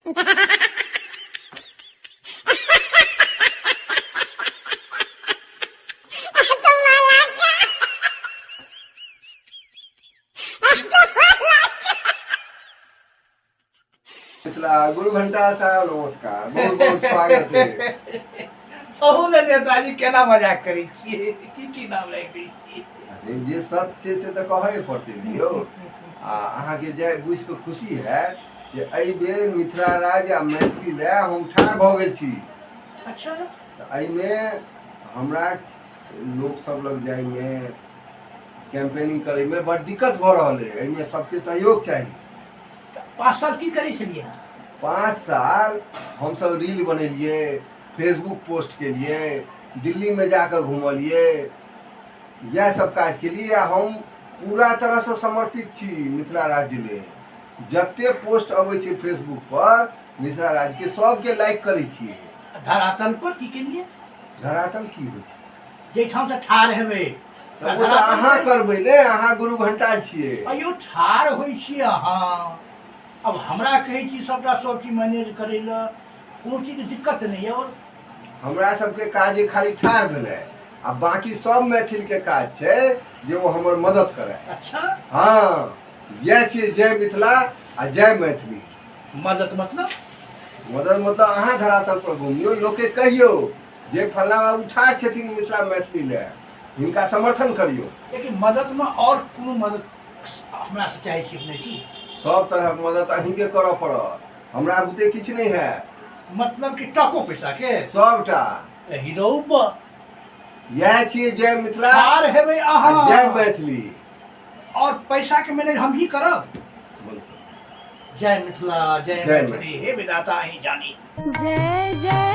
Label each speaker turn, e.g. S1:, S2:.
S1: गुरु घंटा साहब नमस्कार, बहुत बहुत स्वागत है।
S2: कहू ने नेताजी केना मजाक करै छियै, की नाम राखि दै छियै।
S1: अरे जे सत्य छै से तऽ कहै पड़तै यौ। अहाँ के जे बुझि के खुशी है जे एहि बेर मिथिला राज्य आ मैथिली लए हम ठाढ़ भऽ गेल छी।
S2: अच्छा,
S1: तऽ एहिमे हमरा लोक सब लग जाइमे कैंपेनिंग करैमे बड़ दिक्कत भऽ रहल है। एहिमे सबके सहयोग चाही।
S2: 5 साल की करै छलियै अहाँ?
S1: 5 साल हम सब रील बनेलिए, फेसबुक पोस्ट केलिए, दिल्ली में जाकर घूमलिए, यह सब काज केलिए। हम पूरा तरह से समर्पित छी मिथिला राज्य ले। जते पोस्ट अबै छै फेसबुक पर मिथिला राज्य के सबके लाइक करै छियै।
S2: धरातल पर की केलिए?
S1: धरातल की होइ छै?
S2: जेठाम से ठाढ़ हेबै
S1: तऽ ओ तऽ अहाँ करबै ने, अहाँ गुरु घंटा छियै।
S2: अयो ठाढ़ होइ छी अहाँ। अब हमरा कहै छी सबटा सब चीज मैनेज करै लए, कोनो चीज के दिक्कत नहीं है। और
S1: हमरा सबके काज खाली ठाढ़ भेलै, आ बाकी सब मैथिल के काज छै जे वो हमर मदद करे।
S2: अच्छा,
S1: हाँ, यह छियै जय मिथिला आ जय मैथिली।
S2: मदद मतलब?
S1: मदद मतलब अहाँ धरातल पर घूमियो, लोग के कहियो जे फल्ला बाबू ठाढ़ छथिन मिथिला मैथिली ले, हिनका समर्थन करियो।
S2: लेकिन मदद में और कोनो मदद हमरा से चाहे छी नहीं की?
S1: सब तरह के मदद अहीं के करऽ पड़त, हमरा बुते किछ नहीं है।
S2: मतलब कि टको पैसा के
S1: सबटा
S2: हीरो पर
S1: यह छियै जय मिथिला
S2: ठाढ़ हेबै
S1: आ
S2: अहाँ,
S1: जय मैथिली।
S2: और पैसा के मैनेज हम ही करब।
S1: बोल।
S2: जय मिथिला, जय
S1: जय
S2: मैथिली, हे विधाता अहीं जानी।
S3: जय जय